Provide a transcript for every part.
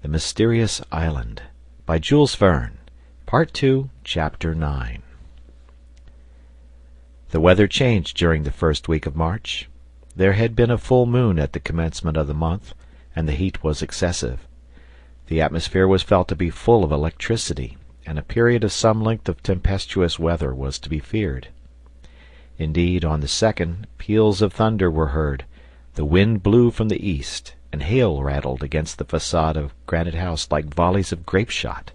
The Mysterious Island, by Jules Verne. Part 2, Chapter 9. The weather changed during the first week of March. There had been a full moon at the commencement of the month, and the heat was excessive. The atmosphere was felt to be full of electricity, and a period of some length of tempestuous weather was to be feared. Indeed, on the 2nd, peals of thunder were heard, the wind blew from the east, and hail rattled against the façade of Granite House like volleys of grape-shot.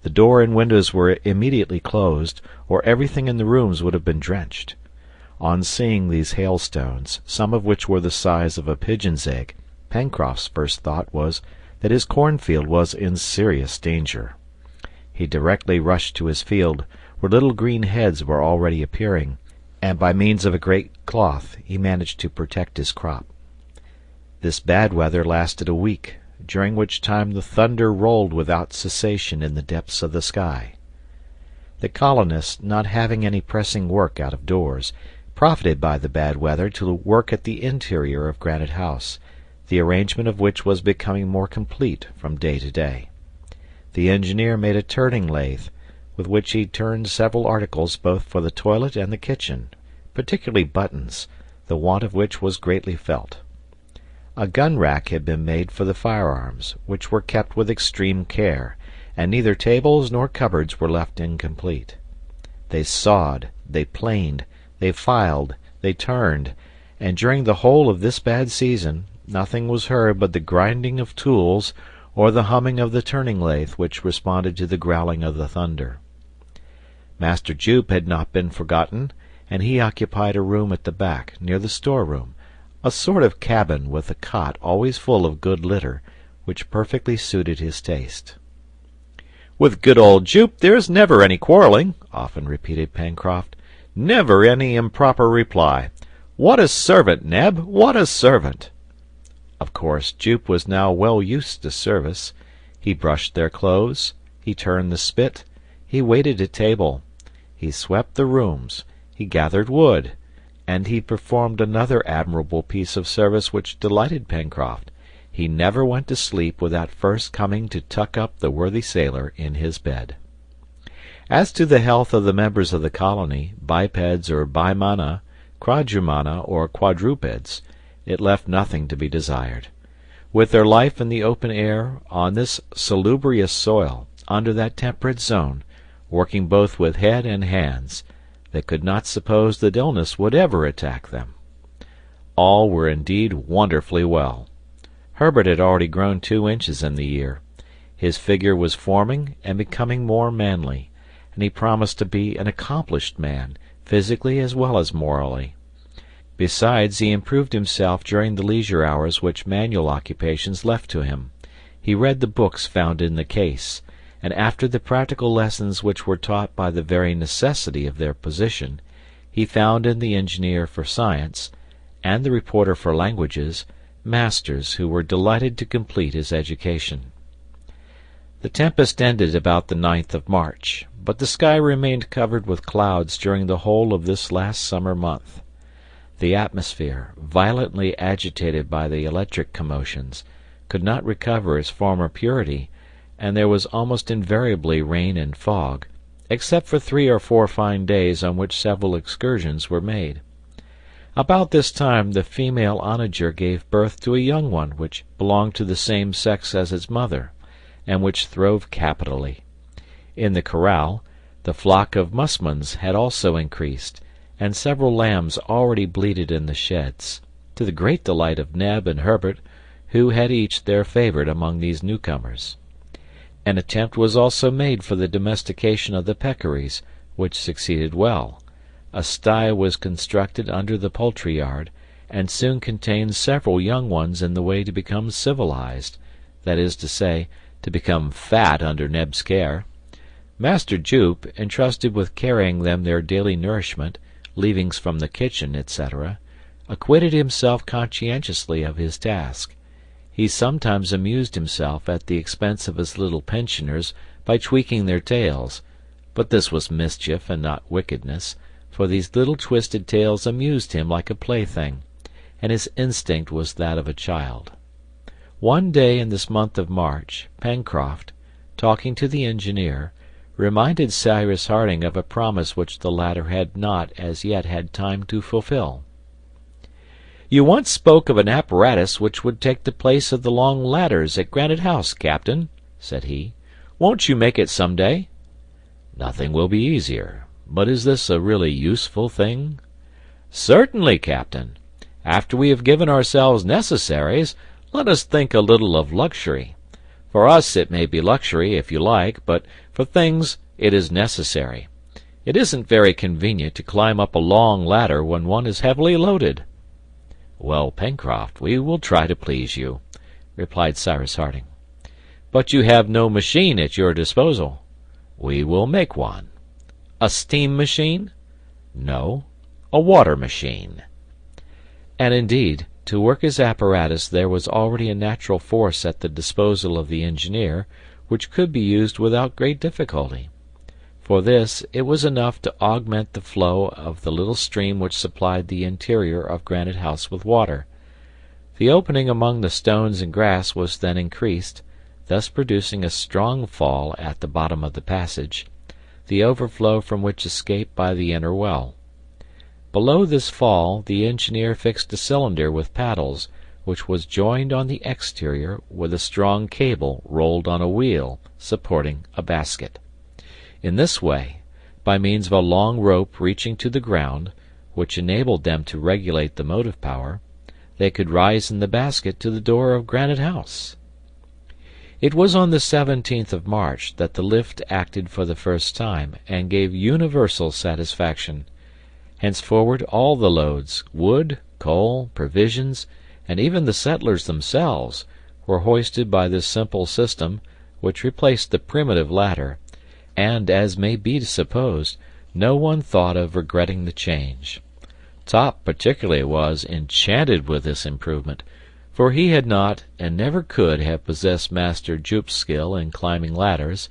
The door and windows were immediately closed, or everything in the rooms would have been drenched. On seeing these hailstones, some of which were the size of a pigeon's egg, Pencroft's first thought was that his cornfield was in serious danger. He directly rushed to his field, where little green heads were already appearing, and by means of a great cloth he managed to protect his crop. This bad weather lasted a week, during which time the thunder rolled without cessation in the depths of the sky. The colonists, not having any pressing work out of doors, profited by the bad weather to work at the interior of Granite House, the arrangement of which was becoming more complete from day to day. The engineer made a turning lathe, with which he turned several articles both for the toilet and the kitchen, particularly buttons, the want of which was greatly felt. A gun rack had been made for the firearms, which were kept with extreme care, and neither tables nor cupboards were left incomplete. They sawed, they planed, they filed, they turned, and during the whole of this bad season nothing was heard but the grinding of tools or the humming of the turning lathe which responded to the growling of the thunder. Master Jup had not been forgotten, and he occupied a room at the back, near the storeroom, a sort of cabin with a cot always full of good litter, which perfectly suited his taste. "With good old Jup there is never any quarreling," often repeated Pencroft. "Never any improper reply. What a servant, Neb! What a servant!" Of course, Jup was now well used to service. He brushed their clothes, he turned the spit, he waited at table, he swept the rooms, he gathered wood, and he performed another admirable piece of service which delighted Pencroft. He never went to sleep without first coming to tuck up the worthy sailor in his bed. As to the health of the members of the colony, bipeds or bimana, quadrumana or quadrupeds, it left nothing to be desired. With their life in the open air, on this salubrious soil, under that temperate zone, working both with head and hands, they could not suppose that illness would ever attack them. All were indeed wonderfully well. Herbert had already grown 2 inches in the year. His figure was forming and becoming more manly, and he promised to be an accomplished man, physically as well as morally. Besides, he improved himself during the leisure hours which manual occupations left to him. He read the books found in the case, and after the practical lessons which were taught by the very necessity of their position, he found in the engineer for science and the reporter for languages masters who were delighted to complete his education. The tempest ended about the 9th of March, but the sky remained covered with clouds during the whole of this last summer month. The atmosphere, violently agitated by the electric commotions, could not recover its former purity, and there was almost invariably rain and fog, except for 3 or 4 fine days on which several excursions were made. About this time the female onager gave birth to a young one which belonged to the same sex as its mother, and which throve capitally. In the corral, the flock of musmons had also increased, and several lambs already bleated in the sheds, to the great delight of Neb and Herbert, who had each their favorite among these newcomers. An attempt was also made for the domestication of the peccaries, which succeeded well. A sty was constructed under the poultry yard, and soon contained several young ones in the way to become civilized, that is to say, to become fat under Neb's care. Master Jup, entrusted with carrying them their daily nourishment, leavings from the kitchen, etc., acquitted himself conscientiously of his task. He sometimes amused himself at the expense of his little pensioners by tweaking their tails, but this was mischief and not wickedness, for these little twisted tails amused him like a plaything, and his instinct was that of a child. One day in this month of March, Pencroft, talking to the engineer, reminded Cyrus Harding of a promise which the latter had not as yet had time to fulfill. "You once spoke of an apparatus which would take the place of the long ladders at Granite House, Captain," said he. "Won't you make it some day?" "Nothing will be easier. But is this a really useful thing?" "Certainly, Captain. After we have given ourselves necessaries, let us think a little of luxury. For us it may be luxury, if you like, but for things it is necessary. It isn't very convenient to climb up a long ladder when one is heavily loaded." "Well, Pencroft, we will try to please you," replied Cyrus Harding. "But you have no machine at your disposal." "We will make one." "A steam machine?" "No, a water machine." And indeed, to work his apparatus there was already a natural force at the disposal of the engineer, which could be used without great difficulty. For this, it was enough to augment the flow of the little stream which supplied the interior of Granite House with water. The opening among the stones and grass was then increased, thus producing a strong fall at the bottom of the passage, the overflow from which escaped by the inner well. Below this fall the engineer fixed a cylinder with paddles, which was joined on the exterior with a strong cable rolled on a wheel supporting a basket. In this way, by means of a long rope reaching to the ground, which enabled them to regulate the motive power, they could rise in the basket to the door of Granite House. It was on the 17th of March that the lift acted for the first time and gave universal satisfaction. Henceforward all the loads, wood, coal, provisions, and even the settlers themselves, were hoisted by this simple system, which replaced the primitive ladder, and, as may be supposed, no one thought of regretting the change. Top particularly was enchanted with this improvement, for he had not and never could have possessed Master Jup's skill in climbing ladders,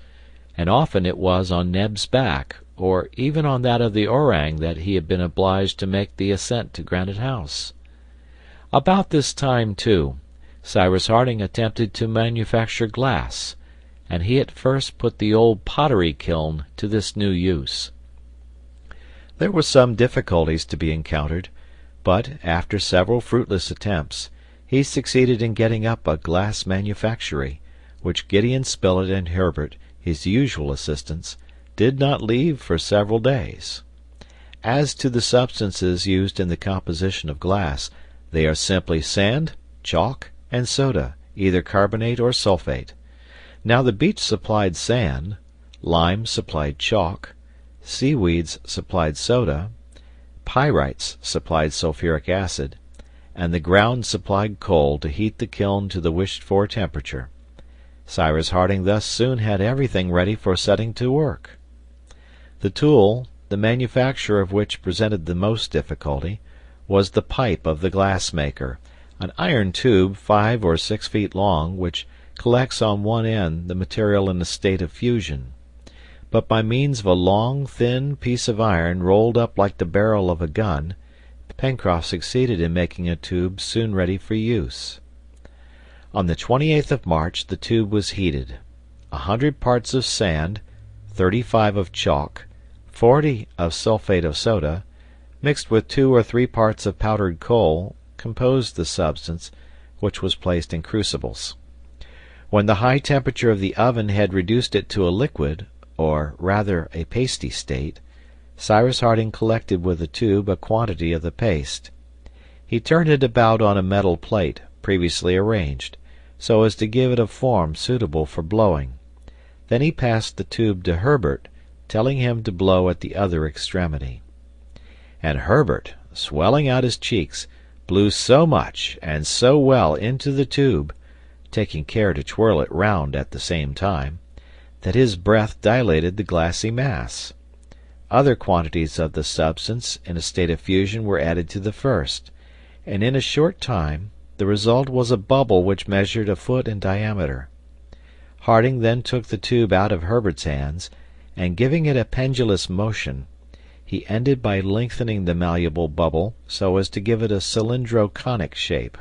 and often it was on Neb's back, or even on that of the orang, that he had been obliged to make the ascent to Granite House. About this time, too, Cyrus Harding attempted to manufacture glass, and he at first put the old pottery kiln to this new use. There were some difficulties to be encountered, but, after several fruitless attempts, he succeeded in getting up a glass manufactory, which Gideon Spilett and Herbert, his usual assistants, did not leave for several days. As to the substances used in the composition of glass, they are simply sand, chalk, and soda, either carbonate or sulphate. Now the beach supplied sand, lime supplied chalk, seaweeds supplied soda, pyrites supplied sulphuric acid, and the ground supplied coal to heat the kiln to the wished-for temperature. Cyrus Harding thus soon had everything ready for setting to work. The tool, the manufacture of which presented the most difficulty, was the pipe of the glass-maker, an iron tube 5 or 6 feet long, which collects on one end the material in a state of fusion. But by means of a long, thin piece of iron rolled up like the barrel of a gun, Pencroft succeeded in making a tube soon ready for use. On the 28th of March the tube was heated. 100 parts of sand, 35 of chalk, 40 of sulphate of soda, mixed with 2 or 3 parts of powdered coal, composed the substance, which was placed in crucibles. When the high temperature of the oven had reduced it to a liquid, or rather a pasty state, Cyrus Harding collected with the tube a quantity of the paste. He turned it about on a metal plate, previously arranged, so as to give it a form suitable for blowing. Then he passed the tube to Herbert, telling him to blow at the other extremity. And Herbert, swelling out his cheeks, blew so much and so well into the tube, taking care to twirl it round at the same time, that his breath dilated the glassy mass. Other quantities of the substance in a state of fusion were added to the first, and in a short time the result was a bubble which measured a foot in diameter. Harding then took the tube out of Herbert's hands, and giving it a pendulous motion, he ended by lengthening the malleable bubble so as to give it a cylindro-conic shape.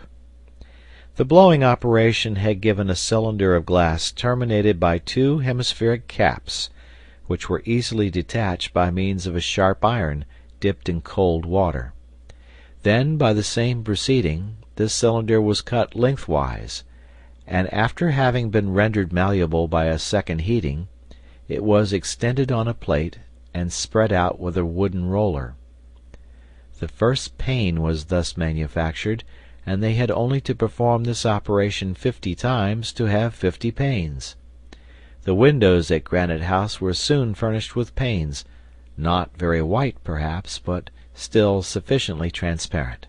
The blowing operation had given a cylinder of glass terminated by two hemispheric caps, which were easily detached by means of a sharp iron dipped in cold water. Then, by the same proceeding, this cylinder was cut lengthwise, and after having been rendered malleable by a second heating, it was extended on a plate and spread out with a wooden roller. The first pane was thus manufactured, and they had only to perform this operation 50 times to have 50 panes. The windows at Granite House were soon furnished with panes, not very white perhaps, but still sufficiently transparent.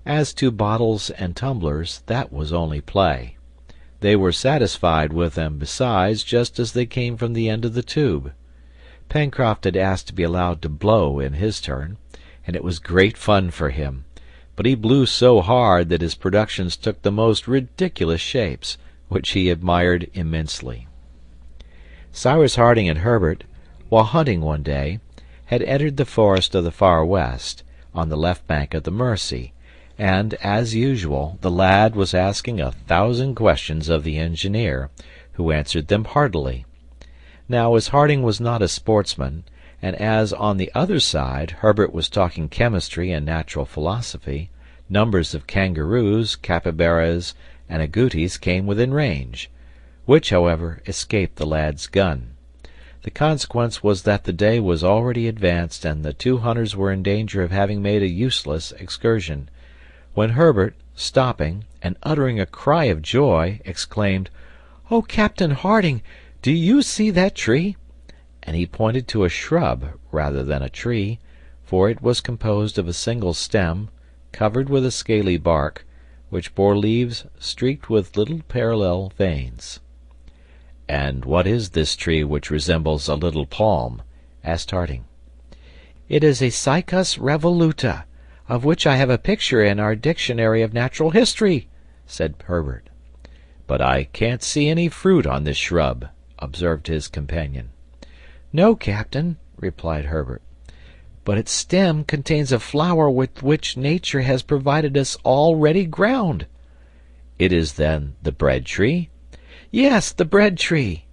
As to bottles and tumblers, that was only play. They were satisfied with them besides, just as they came from the end of the tube. Pencroft had asked to be allowed to blow in his turn, and it was great fun for him, but he blew so hard that his productions took the most ridiculous shapes, which he admired immensely. Cyrus Harding and Herbert, while hunting one day, had entered the forest of the Far West, on the left bank of the Mersey, and, as usual, the lad was asking 1,000 questions of the engineer, who answered them heartily. Now, as Harding was not a sportsman, and as on the other side Herbert was talking chemistry and natural philosophy, numbers of kangaroos, capybaras, and agoutis came within range, which, however, escaped the lad's gun. The consequence was that the day was already advanced, and the two hunters were in danger of having made a useless excursion, when Herbert, stopping, and uttering a cry of joy, exclaimed, "Oh, Captain Harding, do you see that tree?" And he pointed to a shrub rather than a tree, for it was composed of a single stem, covered with a scaly bark, which bore leaves streaked with little parallel veins. "And what is this tree which resembles a little palm?" asked Harding. "It is a Cycas revoluta, of which I have a picture in our Dictionary of Natural History," said Herbert. "But I can't see any fruit on this shrub," observed his companion. "No, Captain," replied Herbert, "but its stem contains a flower with which nature has provided us all ready ground." "It is, then, the bread tree?" "Yes, the bread tree."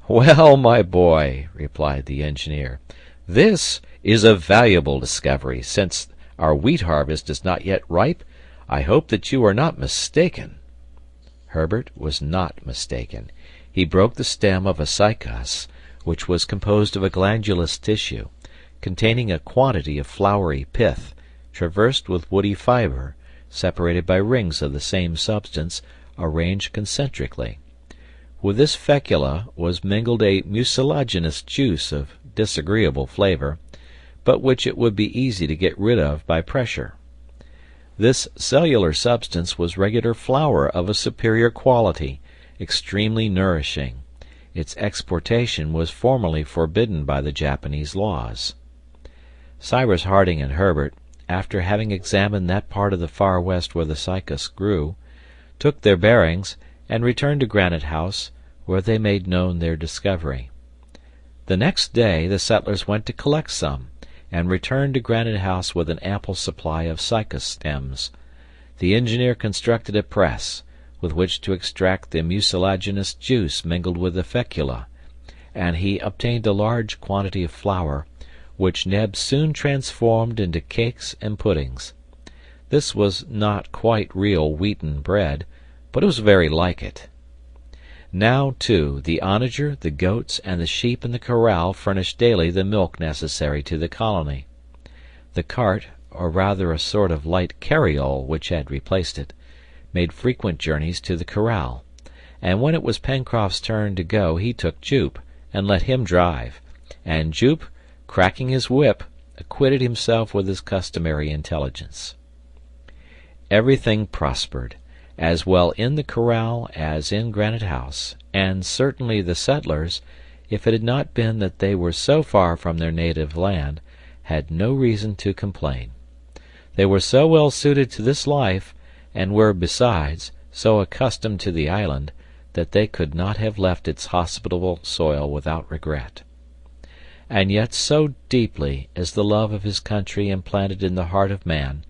"Well, my boy," replied the engineer, "this is a valuable discovery. Since our wheat harvest is not yet ripe, I hope that you are not mistaken." Herbert was not mistaken. He broke the stem of a cycas, which was composed of a glandulous tissue, containing a quantity of flowery pith, traversed with woody fiber, separated by rings of the same substance, arranged concentrically. With this fecula was mingled a mucilaginous juice of disagreeable flavor, but which it would be easy to get rid of by pressure. This cellular substance was regular flour of a superior quality, extremely nourishing. Its exportation was formerly forbidden by the Japanese laws. Cyrus Harding and Herbert, after having examined that part of the Far West where the cycas grew, took their bearings and returned to Granite House, where they made known their discovery. The next day the settlers went to collect some, and returned to Granite House with an ample supply of cycas stems. The engineer constructed a press, with which to extract the mucilaginous juice mingled with the fecula, and he obtained a large quantity of flour, which Neb soon transformed into cakes and puddings. This was not quite real wheaten bread, but it was very like it. Now, too, the onager, the goats, and the sheep in the corral furnished daily the milk necessary to the colony. The cart, or rather a sort of light carriole which had replaced it, made frequent journeys to the corral, and when it was Pencroft's turn to go he took Jup, and let him drive, and Jup, cracking his whip, acquitted himself with his customary intelligence. Everything prospered, as well in the corral as in Granite House, and certainly the settlers, if it had not been that they were so far from their native land, had no reason to complain. They were so well suited to this life, and were, besides, so accustomed to the island, that they could not have left its hospitable soil without regret. And yet so deeply is the love of his country implanted in the heart of man,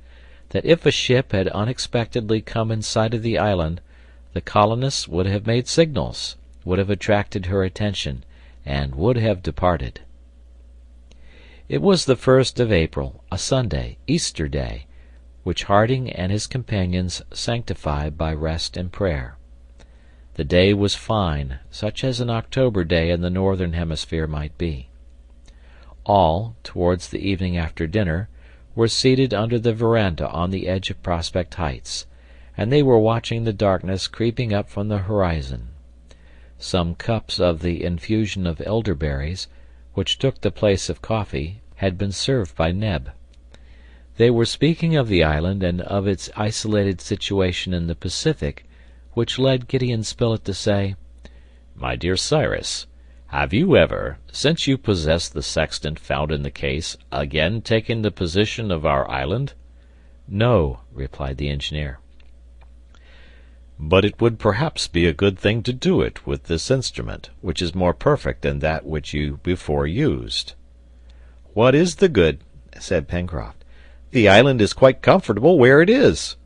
that if a ship had unexpectedly come in sight of the island, the colonists would have made signals, would have attracted her attention, and would have departed. It was the 1st of April, a Sunday, Easter Day, which Harding and his companions sanctified by rest and prayer. The day was fine, such as an October day in the northern hemisphere might be. All, towards the evening after dinner, were seated under the veranda on the edge of Prospect Heights, and they were watching the darkness creeping up from the horizon. Some cups of the infusion of elderberries, which took the place of coffee, had been served by Neb. They were speaking of the island and of its isolated situation in the Pacific, which led Gideon Spilett to say, "My dear Cyrus, have you ever, since you possess the sextant found in the case, again taken the position of our island?" "No," replied the engineer. "But it would perhaps be a good thing to do it with this instrument, which is more perfect than that which you before used." "What is the good?" said Pencroft. "The island is quite comfortable where it is."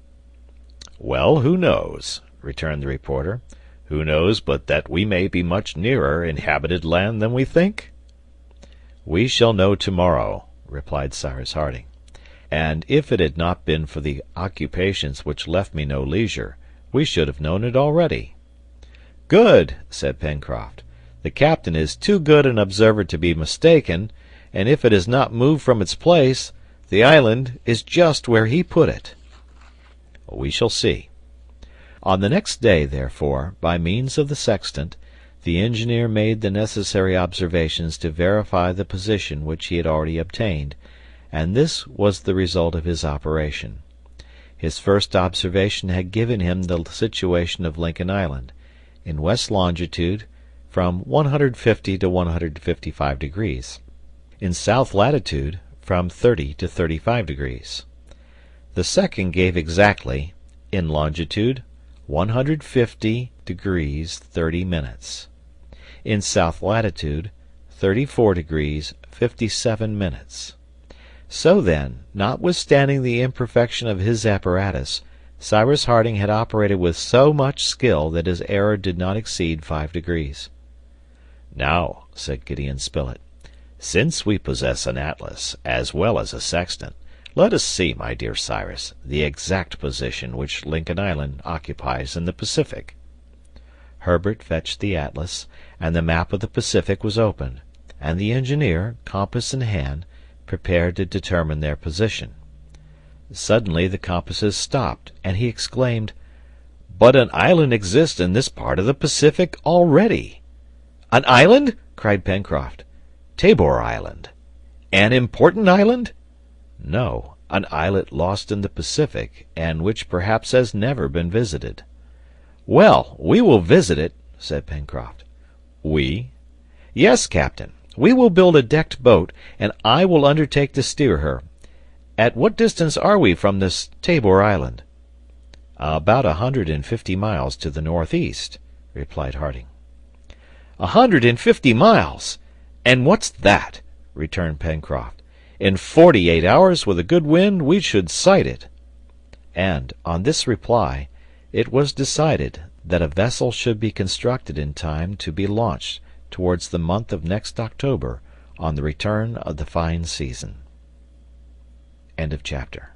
"Well, who knows?" returned the reporter. "Who knows but that we may be much nearer inhabited land than we think?" "We shall know tomorrow," replied Cyrus Harding. "And if it had not been for the occupations which left me no leisure, we should have known it already." "Good," said Pencroft. "The captain is too good an observer to be mistaken, and if it has not moved from its place, the island is just where he put it." "We shall see." On the next day, therefore, by means of the sextant, the engineer made the necessary observations to verify the position which he had already obtained, and this was the result of his operation. His first observation had given him the situation of Lincoln Island, in west longitude from 150 to 155 degrees, in south latitude from 30 to 35 degrees. The second gave exactly, in longitude, 150 degrees 30 minutes, in south latitude 34 degrees 57 minutes. So then, notwithstanding the imperfection of his apparatus, Cyrus Harding had operated with so much skill that his error did not exceed 5 degrees. "Now," said Gideon Spilett, "since we possess an atlas as well as a sextant, let us see, my dear Cyrus, the exact position which Lincoln Island occupies in the Pacific." Herbert fetched the atlas, and the map of the Pacific was opened, and the engineer, compass in hand, prepared to determine their position. Suddenly the compasses stopped, and he exclaimed, "But an island exists in this part of the Pacific already." "An island?" cried Pencroft. "Tabor Island." "An important island?" "No, an islet lost in the Pacific, and which perhaps has never been visited." "Well, we will visit it," said Pencroft. "We?" "Yes, captain. We will build a decked boat, and I will undertake to steer her. At what distance are we from this Tabor Island?" "About 150 miles to the northeast," replied Harding. 150 miles! And what's that?" returned Pencroft. "In 48 hours, with a good wind, we should sight it." And, on this reply, it was decided that a vessel should be constructed in time to be launched towards the month of next October, on the return of the fine season. End of chapter.